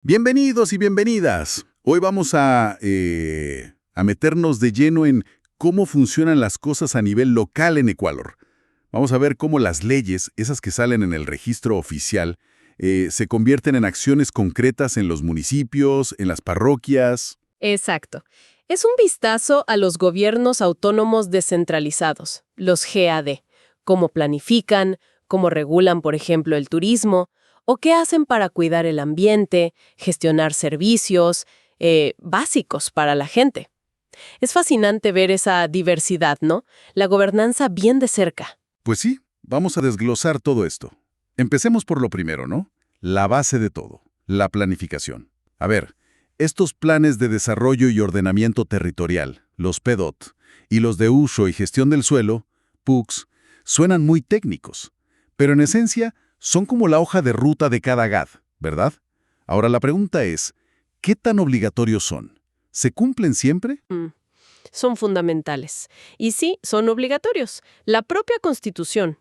Bienvenidos y bienvenidas. Hoy vamos a meternos de lleno en cómo funcionan las cosas a nivel local en Ecuador. Vamos a ver cómo las leyes, esas que salen en el registro oficial, se convierten en acciones concretas en los municipios, en las parroquias. Exacto. Es un vistazo a los gobiernos autónomos descentralizados, los GAD, cómo planifican, cómo regulan, por ejemplo, el turismo, o qué hacen para cuidar el ambiente, gestionar servicios básicos para la gente. Es fascinante ver esa diversidad, ¿no? La gobernanza bien de cerca. Pues sí, vamos a desglosar todo esto. Empecemos por lo primero, ¿no? La base de todo, la planificación. A ver, estos planes de desarrollo y ordenamiento territorial, los PDOT, y los de uso y gestión del suelo, PUCS, suenan muy técnicos, pero en esencia son como la hoja de ruta de cada GAD, ¿verdad? Ahora la pregunta es, ¿qué tan obligatorios son? ¿Se cumplen siempre? Son fundamentales. Y sí, son obligatorios. La propia Constitución,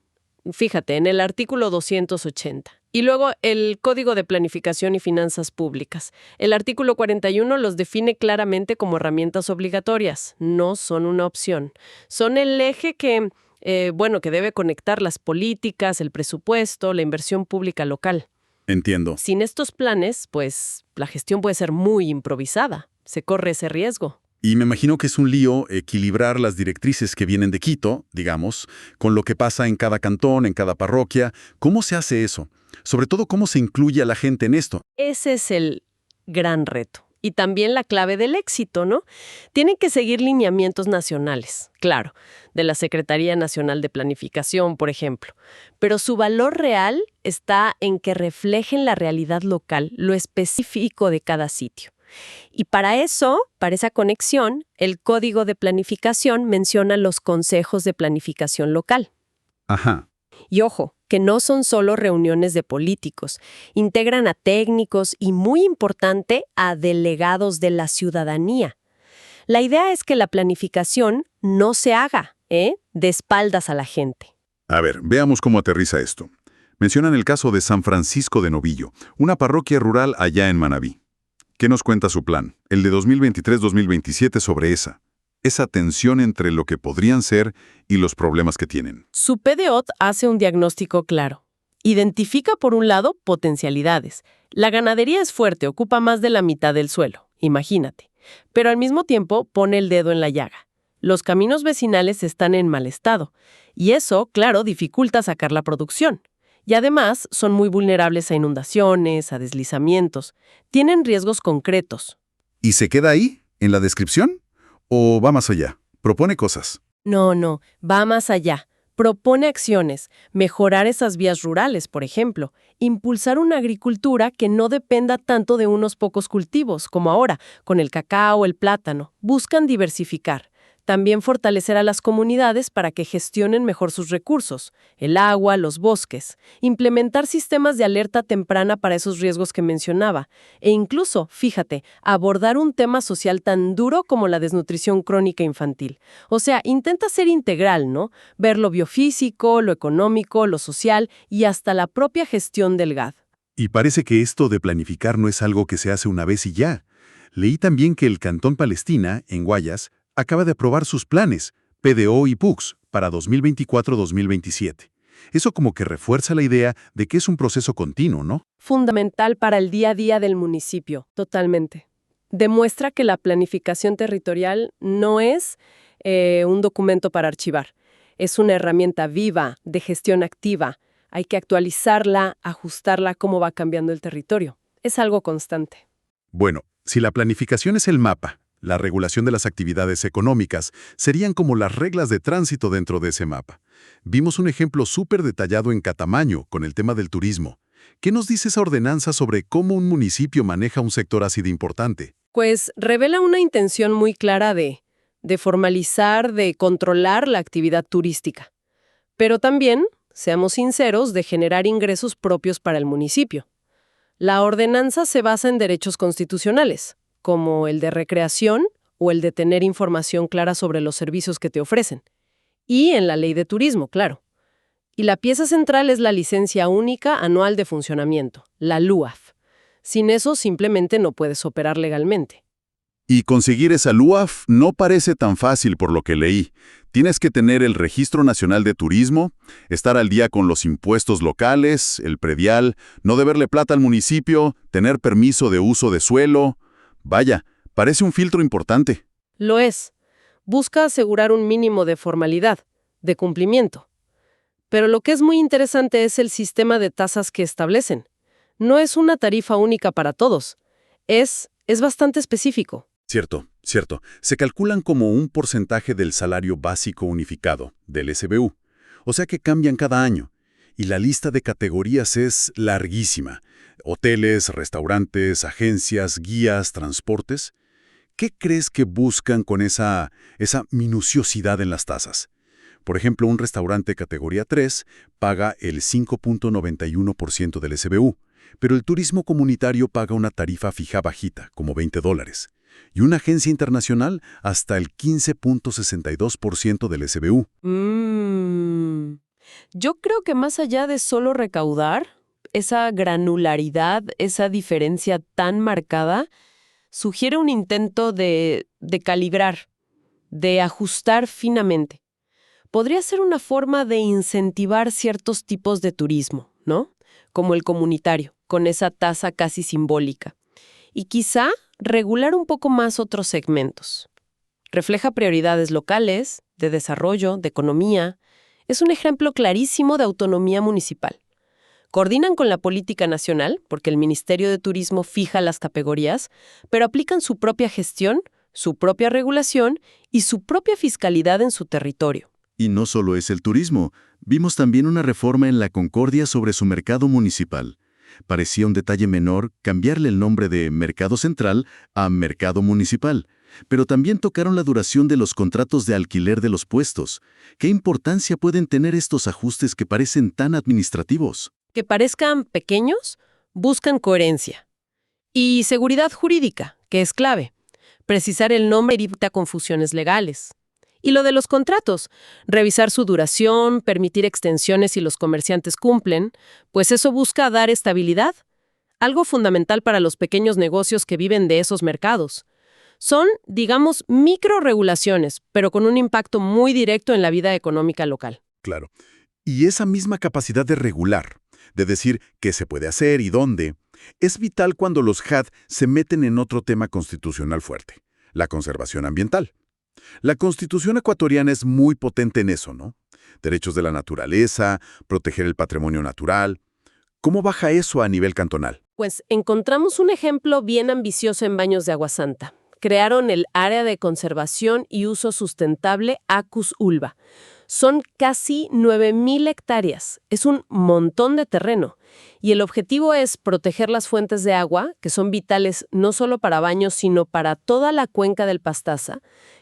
fíjate, en el artículo 280. Y luego el Código de Planificación y Finanzas Públicas. El artículo 41 los define claramente como herramientas obligatorias. No son una opción. Son el eje que debe conectar las políticas, el presupuesto, la inversión pública local. Entiendo. Sin estos planes, pues, la gestión puede ser muy improvisada. Se corre ese riesgo. Y me imagino que es un lío equilibrar las directrices que vienen de Quito, digamos, con lo que pasa en cada cantón, en cada parroquia. ¿Cómo se hace eso? Sobre todo, ¿cómo se incluye a la gente en esto? Ese es el gran reto. Y también la clave del éxito, ¿no? Tienen que seguir lineamientos nacionales, claro, de la Secretaría Nacional de Planificación, por ejemplo. Pero su valor real está en que reflejen la realidad local, lo específico de cada sitio. Y para eso, para esa conexión, el Código de Planificación menciona los consejos de planificación local. Ajá. Y ojo, que no son solo reuniones de políticos, integran a técnicos y, muy importante, a delegados de la ciudadanía. La idea es que la planificación no se haga, de espaldas a la gente. A ver, veamos cómo aterriza esto. Mencionan el caso de San Francisco de Novillo, una parroquia rural allá en Manabí. ¿Qué nos cuenta su plan? El de 2023-2027 sobre esa tensión entre lo que podrían ser y los problemas que tienen. Su PDOT hace un diagnóstico claro. Identifica, por un lado, potencialidades. La ganadería es fuerte, ocupa más de la mitad del suelo, imagínate. Pero al mismo tiempo pone el dedo en la llaga. Los caminos vecinales están en mal estado. Y eso, claro, dificulta sacar la producción. Y además son muy vulnerables a inundaciones, a deslizamientos. Tienen riesgos concretos. ¿Y se queda ahí, en la descripción? ¿O va más allá? ¿Propone cosas? No, va más allá. Propone acciones, mejorar esas vías rurales, por ejemplo, impulsar una agricultura que no dependa tanto de unos pocos cultivos, como ahora, con el cacao o el plátano. Buscan diversificar. También fortalecer a las comunidades para que gestionen mejor sus recursos, el agua, los bosques, implementar sistemas de alerta temprana para esos riesgos que mencionaba, e incluso, fíjate, abordar un tema social tan duro como la desnutrición crónica infantil. O sea, intenta ser integral, ¿no? Ver lo biofísico, lo económico, lo social y hasta la propia gestión del GAD. Y parece que esto de planificar no es algo que se hace una vez y ya. Leí también que el Cantón Palestina, en Guayas, acaba de aprobar sus planes, PDO y PUCS, para 2024-2027. Eso como que refuerza la idea de que es un proceso continuo, ¿no? Fundamental para el día a día del municipio, totalmente. Demuestra que la planificación territorial no es un documento para archivar. Es una herramienta viva, de gestión activa. Hay que actualizarla, ajustarla a cómo va cambiando el territorio. Es algo constante. Bueno, si la planificación es el mapa, la regulación de las actividades económicas serían como las reglas de tránsito dentro de ese mapa. Vimos un ejemplo súper detallado en Catamaño con el tema del turismo. ¿Qué nos dice esa ordenanza sobre cómo un municipio maneja un sector así de importante? Pues revela una intención muy clara de formalizar, de controlar la actividad turística. Pero también, seamos sinceros, de generar ingresos propios para el municipio. La ordenanza se basa en derechos constitucionales, como el de recreación o el de tener información clara sobre los servicios que te ofrecen. Y en la ley de turismo, claro. Y la pieza central es la licencia única anual de funcionamiento, la LUAF. Sin eso simplemente no puedes operar legalmente. Y conseguir esa LUAF no parece tan fácil por lo que leí. Tienes que tener el Registro Nacional de Turismo, estar al día con los impuestos locales, el predial, no deberle plata al municipio, tener permiso de uso de suelo. Vaya, parece un filtro importante. Lo es. Busca asegurar un mínimo de formalidad, de cumplimiento. Pero lo que es muy interesante es el sistema de tasas que establecen. No es una tarifa única para todos. Es bastante específico. Cierto, cierto. Se calculan como un porcentaje del salario básico unificado, del SBU. O sea que cambian cada año. Y la lista de categorías es larguísima. Hoteles, restaurantes, agencias, guías, transportes. ¿Qué crees que buscan con esa minuciosidad en las tasas? Por ejemplo, un restaurante categoría 3 paga el 5.91% del SBU, pero el turismo comunitario paga una tarifa fija bajita, como $20, y una agencia internacional hasta el 15.62% del SBU. Yo creo que más allá de solo recaudar, esa granularidad, esa diferencia tan marcada, sugiere un intento de calibrar, de ajustar finamente. Podría ser una forma de incentivar ciertos tipos de turismo, ¿no? Como el comunitario, con esa tasa casi simbólica. Y quizá regular un poco más otros segmentos. Refleja prioridades locales, de desarrollo, de economía. Es un ejemplo clarísimo de autonomía municipal. Coordinan con la política nacional, porque el Ministerio de Turismo fija las categorías, pero aplican su propia gestión, su propia regulación y su propia fiscalidad en su territorio. Y no solo es el turismo, vimos también una reforma en la Concordia sobre su mercado municipal. Parecía un detalle menor cambiarle el nombre de Mercado Central a Mercado Municipal, pero también tocaron la duración de los contratos de alquiler de los puestos. ¿Qué importancia pueden tener estos ajustes que parecen tan administrativos? Que parezcan pequeños, buscan coherencia. Y seguridad jurídica, que es clave. Precisar el nombre evita confusiones legales. Y lo de los contratos, revisar su duración, permitir extensiones si los comerciantes cumplen, pues eso busca dar estabilidad, algo fundamental para los pequeños negocios que viven de esos mercados. Son, digamos, microregulaciones, pero con un impacto muy directo en la vida económica local. Claro. Y esa misma capacidad de regular, de decir qué se puede hacer y dónde, es vital cuando los HAD se meten en otro tema constitucional fuerte, la conservación ambiental. La Constitución ecuatoriana es muy potente en eso, ¿no? Derechos de la naturaleza, proteger el patrimonio natural. ¿Cómo baja eso a nivel cantonal? Pues encontramos un ejemplo bien ambicioso en Baños de Agua Santa. Crearon el Área de Conservación y Uso Sustentable ACUS Ulva. Son casi 9,000 hectáreas. Es un montón de terreno. Y el objetivo es proteger las fuentes de agua, que son vitales no solo para Baños, sino para toda la cuenca del Pastaza,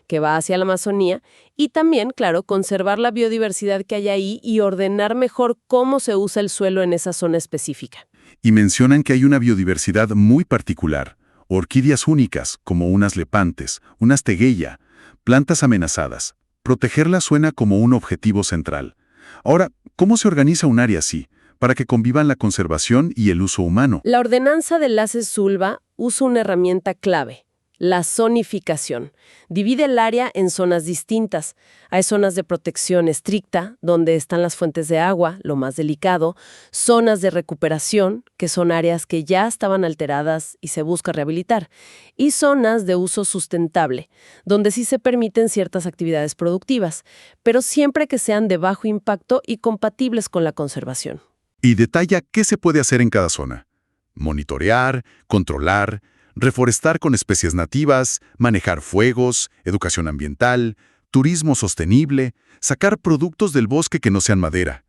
que va hacia la Amazonía, y también, claro, conservar la biodiversidad que hay ahí y ordenar mejor cómo se usa el suelo en esa zona específica. Y mencionan que hay una biodiversidad muy particular, orquídeas únicas, como unas lepantes, unas tegueya, plantas amenazadas. Protegerlas suena como un objetivo central. Ahora, ¿cómo se organiza un área así, para que convivan la conservación y el uso humano? La ordenanza de LACES Ulva usa una herramienta clave, la zonificación. Divide el área en zonas distintas. Hay zonas de protección estricta, donde están las fuentes de agua, lo más delicado, zonas de recuperación, que son áreas que ya estaban alteradas y se busca rehabilitar, y zonas de uso sustentable, donde sí se permiten ciertas actividades productivas, pero siempre que sean de bajo impacto y compatibles con la conservación. Y detalla qué se puede hacer en cada zona. Monitorear, controlar, reforestar con especies nativas, manejar fuegos, educación ambiental, turismo sostenible, sacar productos del bosque que no sean madera.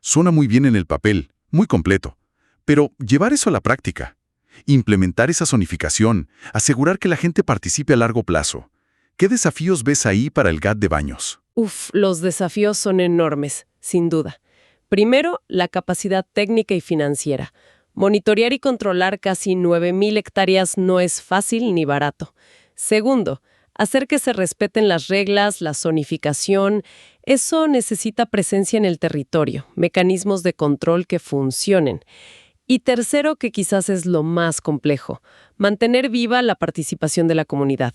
Suena muy bien en el papel, muy completo, pero llevar eso a la práctica, implementar esa zonificación, asegurar que la gente participe a largo plazo. ¿Qué desafíos ves ahí para el GAT de Baños? Los desafíos son enormes, sin duda. Primero, la capacidad técnica y financiera. Monitorear y controlar casi 9,000 hectáreas no es fácil ni barato. Segundo, hacer que se respeten las reglas, la zonificación. Eso necesita presencia en el territorio, mecanismos de control que funcionen. Y tercero, que quizás es lo más complejo, mantener viva la participación de la comunidad.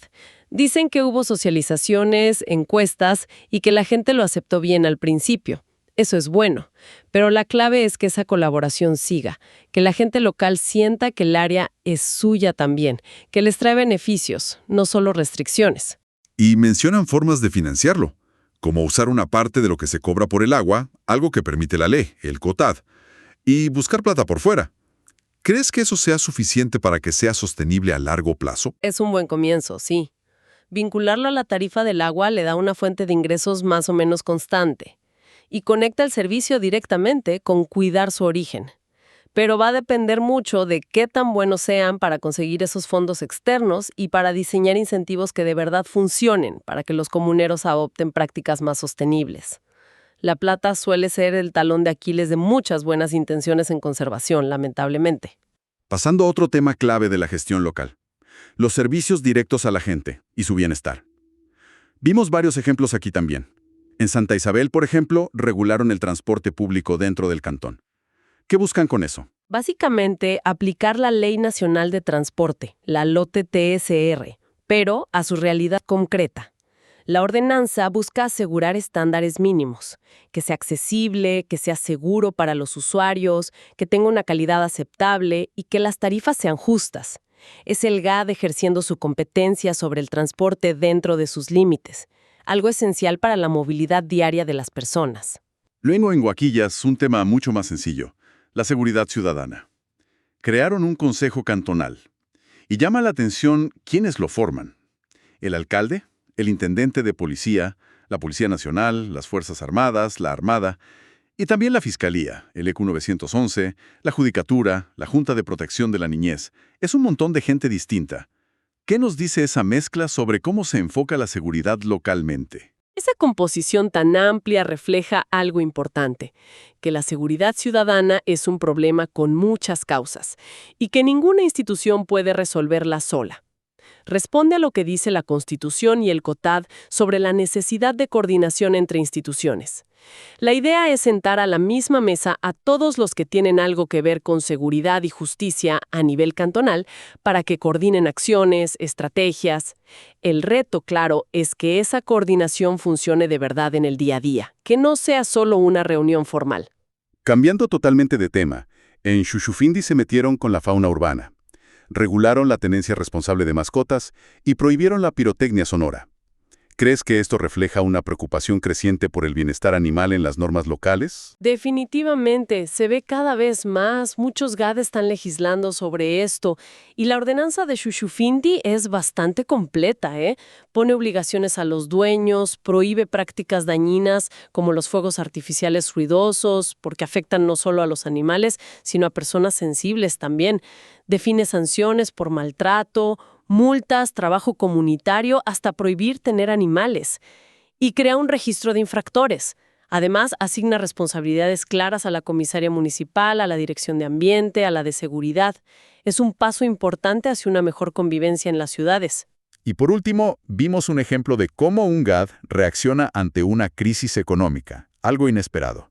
Dicen que hubo socializaciones, encuestas y que la gente lo aceptó bien al principio. Eso es bueno, pero la clave es que esa colaboración siga, que la gente local sienta que el área es suya también, que les trae beneficios, no solo restricciones. Y mencionan formas de financiarlo, como usar una parte de lo que se cobra por el agua, algo que permite la ley, el COTAD, y buscar plata por fuera. ¿Crees que eso sea suficiente para que sea sostenible a largo plazo? Es un buen comienzo, sí. Vincularlo a la tarifa del agua le da una fuente de ingresos más o menos constante y conecta el servicio directamente con cuidar su origen. Pero va a depender mucho de qué tan buenos sean para conseguir esos fondos externos y para diseñar incentivos que de verdad funcionen para que los comuneros adopten prácticas más sostenibles. La plata suele ser el talón de Aquiles de muchas buenas intenciones en conservación, lamentablemente. Pasando a otro tema clave de la gestión local: los servicios directos a la gente y su bienestar. Vimos varios ejemplos aquí también. En Santa Isabel, por ejemplo, regularon el transporte público dentro del cantón. ¿Qué buscan con eso? Básicamente, aplicar la Ley Nacional de Transporte, la LOTE TSR, pero a su realidad concreta. La ordenanza busca asegurar estándares mínimos, que sea accesible, que sea seguro para los usuarios, que tenga una calidad aceptable y que las tarifas sean justas. Es el GAD ejerciendo su competencia sobre el transporte dentro de sus límites, algo esencial para la movilidad diaria de las personas. Luego en Huaquillas, un tema mucho más sencillo: la seguridad ciudadana. Crearon un consejo cantonal. Y llama la atención quiénes lo forman: el alcalde, el intendente de policía, la Policía Nacional, las Fuerzas Armadas, la Armada, y también la Fiscalía, el EQ 911, la Judicatura, la Junta de Protección de la Niñez. Es un montón de gente distinta. ¿Qué nos dice esa mezcla sobre cómo se enfoca la seguridad localmente? Esa composición tan amplia refleja algo importante, que la seguridad ciudadana es un problema con muchas causas y que ninguna institución puede resolverla sola. Responde a lo que dice la Constitución y el COTAD sobre la necesidad de coordinación entre instituciones. La idea es sentar a la misma mesa a todos los que tienen algo que ver con seguridad y justicia a nivel cantonal para que coordinen acciones, estrategias. El reto, claro, es que esa coordinación funcione de verdad en el día a día, que no sea solo una reunión formal. Cambiando totalmente de tema, en Xuxufindi se metieron con la fauna urbana. Regularon la tenencia responsable de mascotas y prohibieron la pirotecnia sonora. ¿Crees que esto refleja una preocupación creciente por el bienestar animal en las normas locales? Definitivamente, se ve cada vez más, muchos GAD están legislando sobre esto, y la ordenanza de Xuxufindi es bastante completa, ¿eh? Pone obligaciones a los dueños, prohíbe prácticas dañinas como los fuegos artificiales ruidosos, porque afectan no solo a los animales, sino a personas sensibles también. Define sanciones por maltrato, multas, trabajo comunitario, hasta prohibir tener animales. Y crea un registro de infractores. Además, asigna responsabilidades claras a la comisaría municipal, a la dirección de ambiente, a la de seguridad. Es un paso importante hacia una mejor convivencia en las ciudades. Y por último, vimos un ejemplo de cómo un GAD reacciona ante una crisis económica, algo inesperado.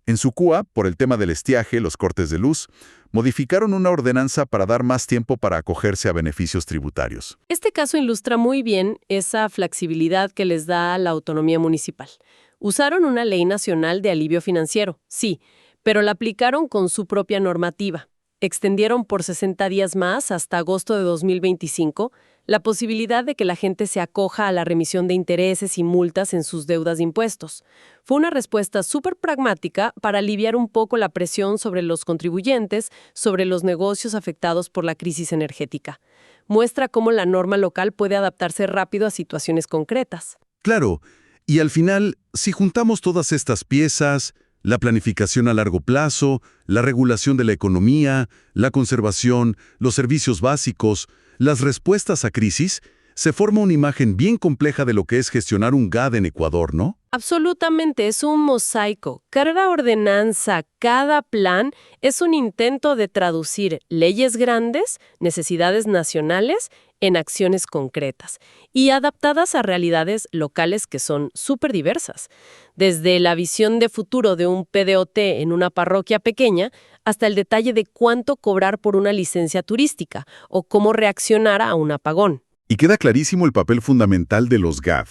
En Sucúa, por el tema del estiaje, los cortes de luz, modificaron una ordenanza para dar más tiempo para acogerse a beneficios tributarios. Este caso ilustra muy bien esa flexibilidad que les da la autonomía municipal. Usaron una ley nacional de alivio financiero, sí, pero la aplicaron con su propia normativa. Extendieron por 60 días más, hasta agosto de 2025, la posibilidad de que la gente se acoja a la remisión de intereses y multas en sus deudas de impuestos. Fue una respuesta súper pragmática para aliviar un poco la presión sobre los contribuyentes, sobre los negocios afectados por la crisis energética. Muestra cómo la norma local puede adaptarse rápido a situaciones concretas. Claro, y al final, si juntamos todas estas piezas, la planificación a largo plazo, la regulación de la economía, la conservación, los servicios básicos, las respuestas a crisis, Se forma una imagen bien compleja de lo que es gestionar un GAD en Ecuador, ¿no? Absolutamente, es un mosaico. Cada ordenanza, cada plan es un intento de traducir leyes grandes, necesidades nacionales, en acciones concretas y adaptadas a realidades locales que son súper diversas. Desde la visión de futuro de un PDOT en una parroquia pequeña hasta el detalle de cuánto cobrar por una licencia turística o cómo reaccionar a un apagón. Y queda clarísimo el papel fundamental de los GAD.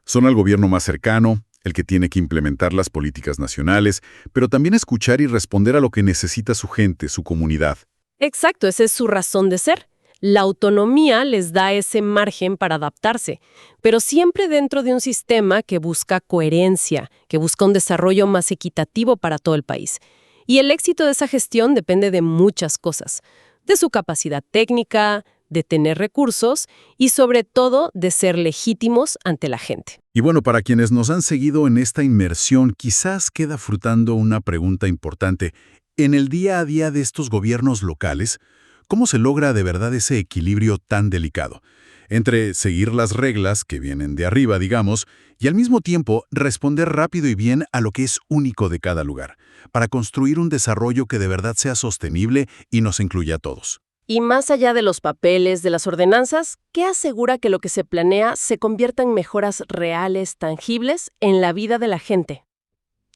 Son al gobierno más cercano, el que tiene que implementar las políticas nacionales, pero también escuchar y responder a lo que necesita su gente, su comunidad. Exacto, esa es su razón de ser. La autonomía les da ese margen para adaptarse, pero siempre dentro de un sistema que busca coherencia, que busca un desarrollo más equitativo para todo el país. Y el éxito de esa gestión depende de muchas cosas, de su capacidad técnica, de tener recursos y sobre todo de ser legítimos ante la gente. Y bueno, para quienes nos han seguido en esta inmersión, quizás queda frutando una pregunta importante. En el día a día de estos gobiernos locales, ¿cómo se logra de verdad ese equilibrio tan delicado entre seguir las reglas que vienen de arriba, digamos, y al mismo tiempo responder rápido y bien a lo que es único de cada lugar, para construir un desarrollo que de verdad sea sostenible y nos incluya a todos? Y más allá de los papeles, de las ordenanzas, ¿qué asegura que lo que se planea se convierta en mejoras reales, tangibles, en la vida de la gente?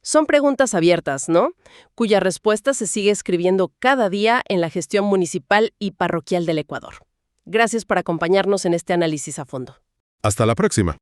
Son preguntas abiertas, ¿no? Cuya respuesta se sigue escribiendo cada día en la gestión municipal y parroquial del Ecuador. Gracias por acompañarnos en este análisis a fondo. Hasta la próxima.